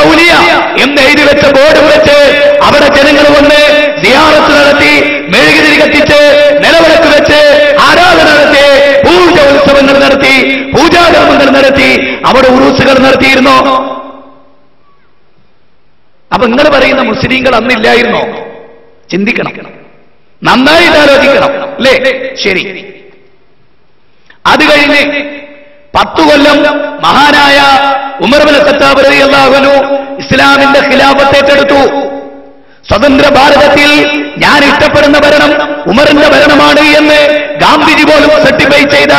ഔലിയ എന്ന് എഴുതി വെച്ച ബോർഡ് വെച്ച് അവിടെ ജനങ്ങൾ വന്ന് സിയാറത്ത് നടത്തി, മെഴുകുതിരി കത്തിച്ച്, നിലവിളക്ക് വെച്ച് ആരാധന നടത്തി, പൂജ ഉത്സവങ്ങൾ നടത്തി, പൂജാകർമ്മങ്ങൾ നടത്തി, അവിടെ ഉറൂസുകൾ നടത്തിയിരുന്നോ? അപ്പൊ നിങ്ങൾ പറയുന്ന മുസ്ലിങ്ങൾ അന്നില്ലായിരുന്നോ? ചിന്തിക്കണം, നന്നായിട്ട് ആലോചിക്കണം, അല്ലേ? ശരി. അത് കഴിഞ്ഞ് 10 കൊല്ലം മഹാനായ ഉമർ ഇബ്നു ഖത്താബ് റളിയല്ലാഹു അൻഹു ഇസ്ലാമിന്റെ ഖിലാഫത്ത് ഏറ്റെടുത്തു. സ്വതന്ത്ര ഭാരതത്തിൽ ഞാൻ ഇഷ്ടപ്പെടുന്ന ഭരണം ഉമറിന്റെ ഭരണമാണ് എന്ന് ഗാന്ധിജി പോലും സർട്ടിഫൈ ചെയ്ത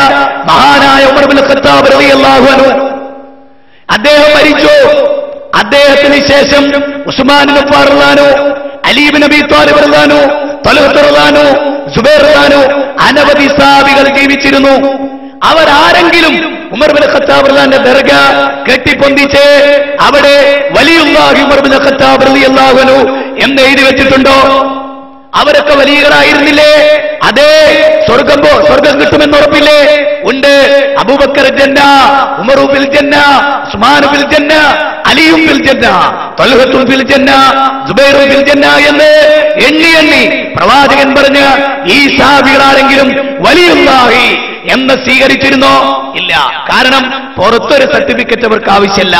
മഹാനായ ഉമർ ഇബ്നു ഖത്താബ് റളിയല്ലാഹു അൻഹു അദ്ദേഹം മരിച്ചു. അദ്ദേഹത്തിന് ശേഷം ഉസ്മാൻ ഇബ്നു അഫ്ഫാൻ റളിയല്ലാഹു, അലി ഇബ്നു അബീ ത്വാലിബ് റളിയല്ലാഹു, തൽഹത്ത് റളിയല്ലാഹു, സുബൈർ റളിയല്ലാഹു, അനവധി സഹാബികൾ ജീവിച്ചിരുന്നു. അവരാരെങ്കിലും ഉമർ ഇബ്നു ഖത്താബ് റളിയല്ലാഹുവിന്റെ ദർഗ കെട്ടിപ്പൊന്തിച്ച് അവിടെ വലിയുല്ലാഹി ഉമർ ഇബ്നു ഖത്താബ് റളിയല്ലാഹു അൻഹു എന്ന് എഴുതി വെച്ചിട്ടുണ്ടോ? അവരൊക്കെ വലിയകളായിരുന്നില്ലേ? അതേ, സ്വർഗം കിട്ടുമെന്ന് ഉറപ്പില്ലേ? ഉണ്ട്. അബൂബക്കർ ജന്ന, ഉമർ ബിൽ ജന്ന, ഉസ്മാൻ ബിൽ ജന്ന, അലിയും ബിൽ ജന്ന, തൽഹത്തും ബിൽ ജന്ന, സുബൈർ ബിൽ ജന്ന എന്ന് എണ്ണി പ്രവാചകൻ പറഞ്ഞ ഈ സഹാബികളാരെങ്കിലും വലിയുല്ലാഹി എന്ന് സ്വീകരിച്ചിരുന്നോ? ഇല്ല. കാരണം പുറത്തൊരു സർട്ടിഫിക്കറ്റ് അവർക്ക് ആവശ്യമല്ല.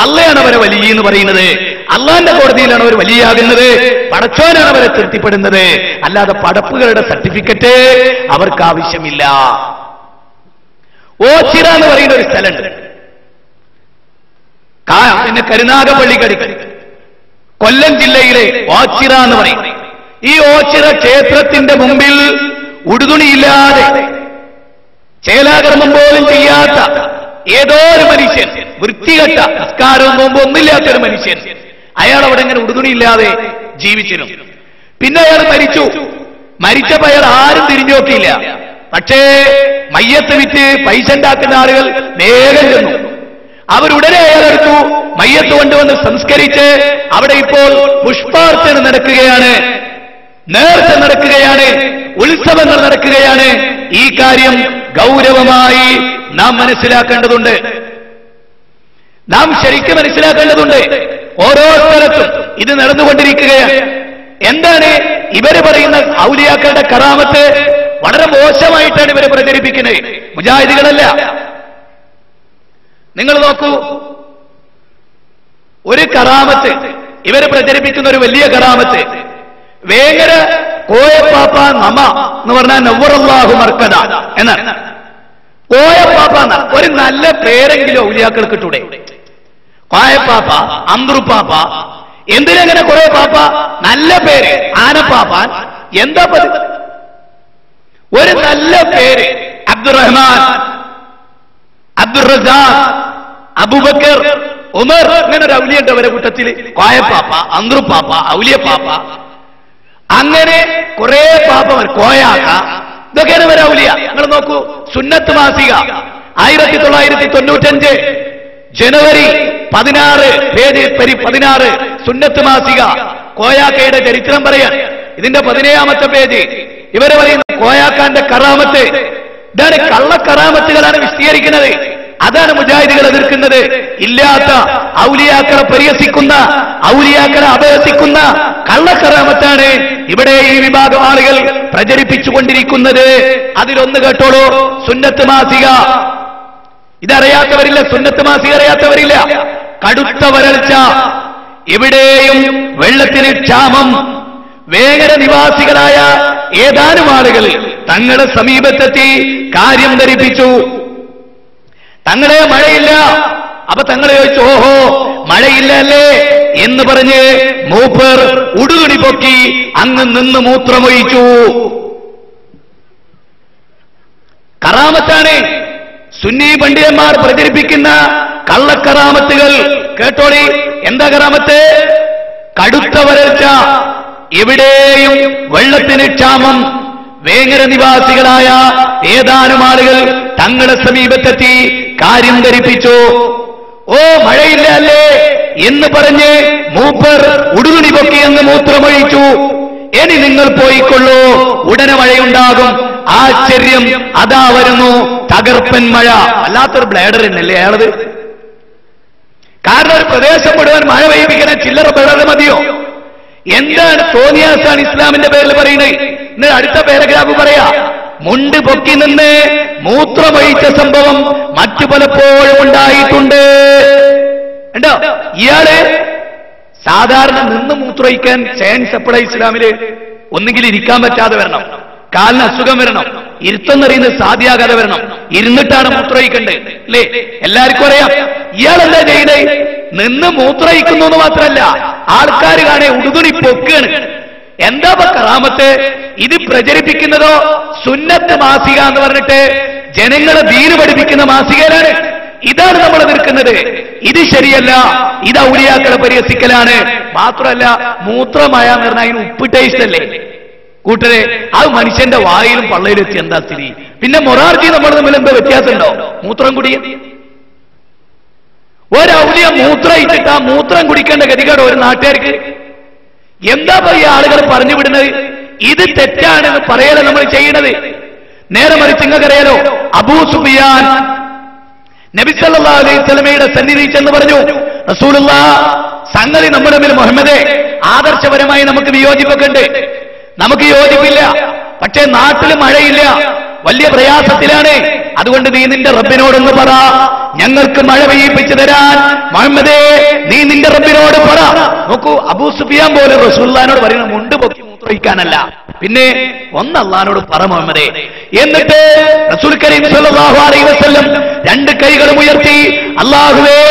അള്ളയാണ് അവരെ വലിയ എന്ന് പറയുന്നത്. അള്ളാന്റെ കോടതിയിലാണ് അവർ വലിയാകുന്നത്. പടച്ചോനാണ് അവരെ തൃപ്തിപ്പെടുന്നത്. അല്ലാതെ പടപ്പുകളുടെ സർട്ടിഫിക്കറ്റ് അവർക്ക് ആവശ്യമില്ല. ഓച്ചിറ എന്ന് പറയുന്ന ഒരു സ്ഥലമുണ്ട്, പിന്നെ കരുനാഗപ്പള്ളിക്കടുത്ത് കൊല്ലം ജില്ലയിലെ ഓച്ചിറ എന്ന് പറയും. ഈ ഓച്ചിറ ക്ഷേത്രത്തിന്റെ മുമ്പിൽ ഉടുതുണിയില്ലാതെ ചേലാകർമ്മം പോലും ചെയ്യാത്ത ഏതോ ഒരു മനുഷ്യൻ, വൃത്തികെട്ട നിസ്കാരവും നോമ്പും ഒന്നില്ലാത്തൊരു മനുഷ്യൻ, അയാൾ അവിടെ ഇങ്ങനെ ഉടുതുണിയില്ലാതെ ജീവിച്ചിരുന്നു. പിന്നെ അയാൾ മരിച്ചു. മരിച്ചപ്പോൾ അയാൾ ആരും തിരിഞ്ഞു നോക്കിയില്ല. പക്ഷേ മയ്യത്ത് വിറ്റ് പൈസ ഉണ്ടാക്കുന്ന ആളുകൾ വേഗം ചെന്നു. അവരുടനെ അയാളെടുത്തു, മയ്യത്ത് കൊണ്ടുവന്ന് സംസ്കരിച്ച് അവിടെ ഇപ്പോൾ പുഷ്പാർച്ചന നടക്കുകയാണ്, നേർച്ച നടക്കുകയാണ്, ഉത്സവങ്ങൾ നടക്കുകയാണ്. ഈ കാര്യം ഗൗരവമായി നാം മനസ്സിലാക്കേണ്ടതുണ്ട്. നാം ശരിക്കും മനസ്സിലാക്കേണ്ടതുണ്ട്. ഓരോ സ്ഥലത്തും ഇത് നടന്നുകൊണ്ടിരിക്കുകയാണ്. എന്താണ് ഇവര് പറയുന്ന ഔലിയാക്കളുടെ കറാമത്ത്? വളരെ മോശമായിട്ടാണ് ഇവരെ പ്രചരിപ്പിക്കുന്നത്. മുജാഹിദികളല്ല. നിങ്ങൾ നോക്കൂ, ഒരു കറാമത്ത് ഇവര് പ്രചരിപ്പിക്കുന്ന ഒരു വലിയ കറാമത്ത്, വേങ്ങര കോയപ്പാപ്പ നമ എന്ന് പറഞ്ഞാൽ നവ്വറല്ലാഹു മർക്കദ എന്നാണ്. കോയപ്പാപ്പ എന്ന ഒരു നല്ല പേരെങ്കിലും ഔലിയാക്കൾ കിട്ടൂടെ? കോയപ്പാപ്പ, അന്ത്രുപ്പാപ്പ, എന്തിനെങ്ങനെ കുറെ പാപ്പ? നല്ല പേര്. ആനപ്പാപ്പാൻ എന്താ പതിവ്? ഒരു നല്ല പേര്. അബ്ദുറഹ്മാൻ, അബ്ദുർ റസാഖ്, അബൂബക്കർ, ഉമർ, അങ്ങനെ ഒരു ഔലിയുണ്ട് അവരെ കൂട്ടത്തിൽ. കോയപ്പാപ്പ, അന്ത്രുപ്പാപ്പ, ഔലിയപ്പാപ്പ, അങ്ങനെ കുറെ പാപ്പമാർ, കോയാക്ക, ഇതൊക്കെയാണ് ഇവരെ ഔലിയ. നിങ്ങൾ നോക്കൂ, സുന്നത്ത് മാസിക 1995 ജനുവരി 16 പേജ് 16 സുന്നത്ത് മാസിക കോയാക്കയുടെ ചരിത്രം പറയാൻ. ഇതിന്റെ 17ാമത്തെ പേജ് ഇവര് പറയുന്ന കോയാക്കാന്റെ കറാമത്ത്. ഇതാണ് കള്ളക്കറാമത്തുകളാണ് വിശദീകരിക്കുന്നത്. അതാണ് മുജാഹിദുകൾ എതിർക്കുന്നത്. ഇല്ലാത്ത ഔലിയാക്കളെ പരിഹസിക്കുന്ന, ഔലിയാക്കളെ അപഹസിക്കുന്ന കള്ളക്കറാമത്താണ് ഇവിടെ ഈ വിഭാഗം ആളുകൾ പ്രചരിപ്പിച്ചുകൊണ്ടിരിക്കുന്നത്. അതിലൊന്ന് കേട്ടോളൂ, സുന്നത്ത് മാസിക. ഇതറിയാത്തവരില്ല, സുന്നത്ത് മാസിക അറിയാത്തവരില്ല. കടുത്ത വരൾച്ച, എവിടെയും വെള്ളത്തിന് ക്ഷാമം. വേങ്ങര നിവാസികളായ ഏതാനും ആളുകൾ തങ്ങളുടെ സമീപത്തെത്തി കാര്യം ധരിപ്പിച്ചു. തങ്ങളെ മഴയില്ല. അപ്പൊ തങ്ങൾ ചോദിച്ചു, ഓഹോ മഴയില്ല അല്ലേ എന്ന് പറഞ്ഞ് മൂപ്പർ ഉടുതുണി പൊക്കി അങ്ങ് നിന്ന് മൂത്രമൊഴിച്ചു. കറാമത്താണ് സുന്നി പണ്ഡിതന്മാർ പ്രചരിപ്പിക്കുന്ന കള്ളക്കറാമത്തുകൾ. കേട്ടോളി, എന്താ കറാമത്ത്? കടുത്ത വരൾച്ച, എവിടെയും വെള്ളത്തിന് ക്ഷാമം. വേങ്ങര നിവാസികളായ ഏതാനും ആളുകൾ തങ്ങളുടെ സമീപത്തെത്തി കാര്യം ധരിപ്പിച്ചു. ഓ മഴയില്ല അല്ലേ എന്ന് പറഞ്ഞ് മൂപ്പർ ഉടുതുണി പൊക്കി എന്ന് മൂത്രമൊഴിച്ചു. ഇനി നിങ്ങൾ പോയിക്കൊള്ളൂ, ഉടനെ മഴയുണ്ടാകും. ആശ്ചര്യം, അതാ വരുന്നു തകർപ്പൻ മഴ. വല്ലാത്തൊരു ബ്ലേഡർ എന്നല്ലേ അയാളത്. കാരണം ഒരു പ്രദേശം മുഴുവൻ മഴ പെയ്യിപ്പിക്കാൻ ചില്ലറ വെള്ളം മതിയോ? എന്താണ് തോന്നിയാസാണ് ഇസ്ലാമിന്റെ പേരിൽ പറയുന്നത്? ഇന്ന് അടുത്ത പാരഗ്രാഫ് പറയാ, മുണ്ട് പൊക്കി നിന്ന് മൂത്രമൊഴിച്ച സംഭവം മറ്റു പലപ്പോഴും ഉണ്ടായിട്ടുണ്ട്. ഉണ്ടോ? ഇയാള് സാധാരണ നിന്ന് മൂത്രമൊഴിക്കാൻ ചാൻസ് എപ്പോഴാ ഇസ്ലാമില്? ഒന്നുകിൽ ഇരിക്കാൻ പറ്റാതെ വരണം, കാലിന് അസുഖം വരണം, ഇരുത്തെന്നറിയുന്നത് സാധ്യമാകാതെ വരണം, ഇരുന്നിട്ടാണ് മൂത്രമൊഴിക്കേണ്ടത്, അല്ലേ? എല്ലാവർക്കും അറിയാം. ഇയാളെന്താ ചെയ്യണേ? നിന്ന് മൂത്രമൊഴിക്കുന്നു എന്ന് മാത്രമല്ല, ആൾക്കാർ കാണെ ഉടുതുണി പൊക്കാണ്. എന്താ കറാമത്ത്? ഇത് പ്രചരിപ്പിക്കുന്നതോ സുന്നത്ത് മാസിക എന്ന് പറഞ്ഞിട്ട് ജനങ്ങളെ ദീന് പഠിപ്പിക്കുന്ന മാസികയിലാണ്. ഇതാണ് നമ്മൾ എതിർക്കുന്നത്. ഇത് ശരിയല്ല, ഇത് ഔലിയാക്കളെ പരിഹസിക്കലാണ്. മാത്രമല്ല, മൂത്രമായ എന്ന് പറഞ്ഞാൽ അതിന് ഉപ്പിട്ട ഇഷ്ടല്ലേ കൂട്ടരെ? അത് മനുഷ്യന്റെ വായിലും പള്ളയിലും എത്തി. എന്താ സ്ഥിതി? പിന്നെ മൊറാർജി നമ്മൾ തമ്മിൽ എന്താ വ്യത്യാസമുണ്ടോ? മൂത്രം കുടിയ ഒരൗലിയ മൂത്രം ഇട്ടിട്ട് ആ മൂത്രം കുടിക്കേണ്ട ഗതികേട് ഒരു നാട്ടുകാർക്ക്. എന്താ പറയുക ആളുകൾ പറഞ്ഞു വിടുന്നത്? ഇത് തെറ്റാണെന്ന് പറയല നമ്മൾ ചെയ്യണത്. നേരെ മറിച്ച് നിങ്ങൾക്കറിയാലോ, അബൂ സുഫിയാൻ നബി സല്ലല്ലാഹു അലൈഹി വസല്ലമയുടെ സന്നിധി ചെന്ന് പറഞ്ഞു, റസൂലുള്ളാഹ്, സംഗതി നമ്മുടെ മേൽ മുഹമ്മദേ, ആദർശപരമായി നമുക്ക് വിയോജിപ്പൊക്കെ ഉണ്ട്, നമുക്ക് യോജിപ്പില്ല, പക്ഷേ നാട്ടിൽ മഴയില്ല, വലിയ പ്രയാസത്തിലാണ്. അതുകൊണ്ട് നീ നിന്റെ റബ്ബിനോടൊന്ന് പറ, ഞങ്ങൾക്ക് മഴ പെയ്യിപ്പിച്ചു തരാൻ. മുഹമ്മദേ, നീ നിന്റെ റബ്ബിനോട് പറ. നോക്കൂ, അബൂ സുഫിയാൻ പോലെ റസൂലുള്ളാഹിനോട് പറയുന്നത് മുണ്ട് പൊക്കി മൂത്രമൊഴിക്കാനല്ല, പിന്നെ ഒന്ന് അല്ലാഹുവിനോട് പറ മുഹമ്മദേ. എന്നിട്ട് റസൂൽ കരീം സ്വല്ലല്ലാഹു അലൈഹി വസല്ലം രണ്ട് കൈകളും ഉയർത്തി, അല്ലാഹുവേ,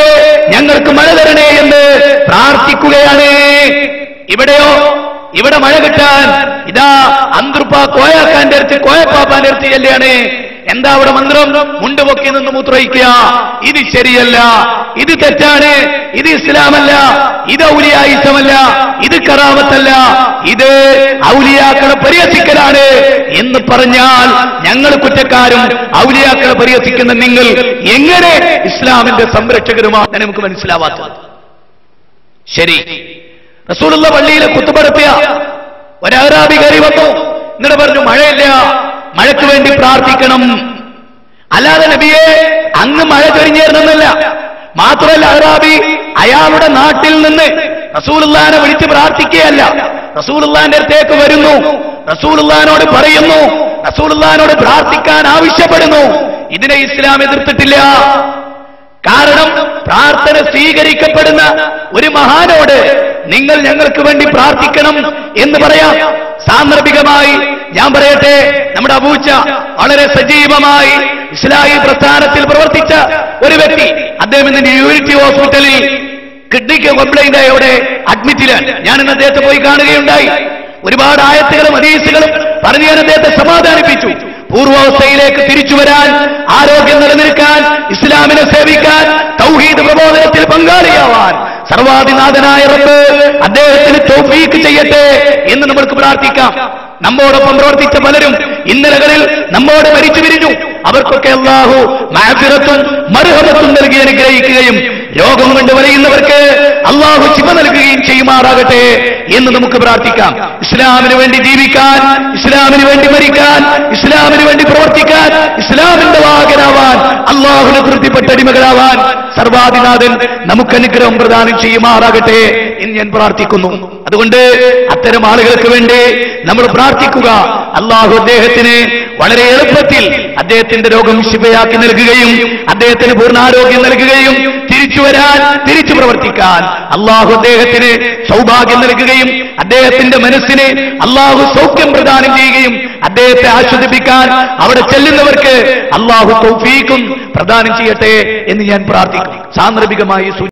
ഞങ്ങൾക്ക് മഴ തരണേ എന്ന് പ്രാർത്ഥിക്കുകയാണ്. ഇവിടെയോ, ഇവിടെ മഴ കിട്ടാൻ ഇതാ അന്തർപ്പ കോയാക്കാന്റെ അടുത്ത്, കോയപ്പാപ്പാന്റെ അടുത്ത് ചെല്ലാണ്. എന്താ അവിടെ മന്ത്രം? മുണ്ട് പൊക്കി നിന്ന് മൂത്രമൊഴിക്കുക. ഇത് ശരിയല്ല, ഇത് തെറ്റാണ്, ഇത് ഇസ്ലാമല്ല, ഇത് ഔലിയായിസമല്ല, ഇത് കറാമത്തല്ല, ഇത് ഔലിയാക്കളെ പരിഹസിക്കലാണ് എന്ന് പറഞ്ഞാൽ ഞങ്ങൾ കുറ്റക്കാരും ഔലിയാക്കളെ പരിഹസിക്കുന്ന നിങ്ങൾ എങ്ങനെ ഇസ്ലാമിന്റെ സംരക്ഷകരുമാണ് നമുക്ക് മനസ്സിലാവാത്തത്? ശരി, റസൂലുള്ള പള്ളിയിലെ കുത്തുപടത്തിയ ഒരു അഅ്റാബി കയറി വന്നു. എന്നിട്ട് പറഞ്ഞു, മഴയില്ല, മഴയ്ക്ക് വേണ്ടി പ്രാർത്ഥിക്കണം. അല്ലാതെ നബിയെ അങ്ങ് മഴ ചൊരിഞ്ഞേരുന്നല്ല. മാത്രമല്ല, അഅ്റാബി അയാളുടെ നാട്ടിൽ നിന്ന് റസൂലുള്ളാഹിനെ വിളിച്ച് പ്രാർത്ഥിക്കുകയല്ല, റസൂലുള്ളാഹിന്റെ അടുത്തേക്ക് വരുന്നു, റസൂലുള്ളാഹിനോട് പറയുന്നു, റസൂലുള്ളാഹിനോട് പ്രാർത്ഥിക്കാൻ ആവശ്യപ്പെടുന്നു. ഇതിനെ ഇസ്ലാം എതിർത്തിട്ടില്ല. കാരണം പ്രാർത്ഥന സ്വീകരിക്കപ്പെടുന്ന ഒരു മഹാനോട് നിങ്ങൾ ഞങ്ങൾക്ക് വേണ്ടി പ്രാർത്ഥിക്കണം എന്ന് പറയാം. സാന്ദർഭികമായി ഞാൻ പറയട്ടെ, നമ്മുടെ അബൂച്ച വളരെ സജീവമായി ഇസ്ലാഹി പ്രസ്ഥാനത്തിൽ പ്രവർത്തിച്ച ഒരു വ്യക്തി. അദ്ദേഹം ഇന്ന് യൂണിറ്റി ഹോസ്പിറ്റലിൽ കിഡ്നിക്ക് കംപ്ലൈന്റ് ആയോടെ അഡ്മിറ്റിലാണ്. ഞാനിന്ന് അദ്ദേഹത്തെ പോയി കാണുകയുണ്ടായി. ഒരുപാട് ആയത്തുകളും ഹദീസുകളും പറഞ്ഞു ഞാൻ അദ്ദേഹത്തെ സമാധാനിപ്പിച്ചു. പൂർവാവസ്ഥയിലേക്ക് തിരിച്ചു വരാൻ, ആരോഗ്യം നിലനിൽക്കാൻ, ഇസ്ലാമിനെ സേവിക്കാൻ, തൗഹീദ് പ്രബോധനത്തിൽ പങ്കാളിയാവാൻ സർവാധിനാഥനായ റബ്ബ് അദ്ദേഹത്തിന് തൗഫീഖ് ചെയ്യട്ടെ എന്ന് നമുക്ക് പ്രാർത്ഥിക്കാം. നമ്മോടൊപ്പം പ്രവർത്തിച്ച പലരും ഇന്നലകളിൽ നമ്മോട് മരിച്ചു പിരിഞ്ഞു. അവർക്കൊക്കെ അല്ലാഹു മഅഫിറത്തും മർഹമത്തും നൽകി അനുഗ്രഹിക്കുകയും രോഗം കൊണ്ട് വലയുന്നവർക്ക് അല്ലാഹു ശിഫ നൽകുകയും ചെയ്യുമാറാകട്ടെ എന്ന് നമുക്ക് പ്രാർത്ഥിക്കാം. ഇസ്ലാമിന് വേണ്ടി ജീവിക്കാൻ, ഇസ്ലാമിന് വേണ്ടി മരിക്കാൻ, ഇസ്ലാമിന് വേണ്ടി പ്രവർത്തിക്കാൻ, ഇസ്ലാമിന്റെ വാഹകനാവാൻ, അല്ലാഹുവിനെ തൃപ്തിപ്പെട്ട അടിമകളാവാൻ സർവാധിനാഥൻ നമുക്ക് അനുഗ്രഹം പ്രദാനം ചെയ്യുമാറാകട്ടെ എന്ന് ഞാൻ പ്രാർത്ഥിക്കുന്നു. അതുകൊണ്ട് അത്തരം ആളുകൾക്ക് വേണ്ടി നമ്മൾ പ്രാർത്ഥിക്കുക. അല്ലാഹു അദ്ദേഹത്തിന് വളരെ എളുപ്പത്തിൽ അദ്ദേഹത്തിന്റെ രോഗം ശിഫയാക്കി നൽകുകയും അദ്ദേഹത്തിന് പൂർണ്ണാരോഗ്യം നൽകുകയും തിരിച്ചു വരാൻ, തിരിച്ചു പ്രവർത്തിക്കാൻ അല്ലാഹു അദ്ദേഹത്തിന് സൗഭാഗ്യം നൽകുകയും അദ്ദേഹത്തിന്റെ മനസ്സിന് അല്ലാഹു സൗഖ്യം പ്രദാനം ചെയ്യുകയും അദ്ദേഹത്തെ ആശ്വസിപ്പിക്കാൻ അവിടെ ചെല്ലുന്നവർക്ക് അല്ലാഹു തൗഫീഖും പ്രദാനം ചെയ്യട്ടെ എന്ന് ഞാൻ പ്രാർത്ഥിക്കുന്നു. സാന്ദർഭികമായി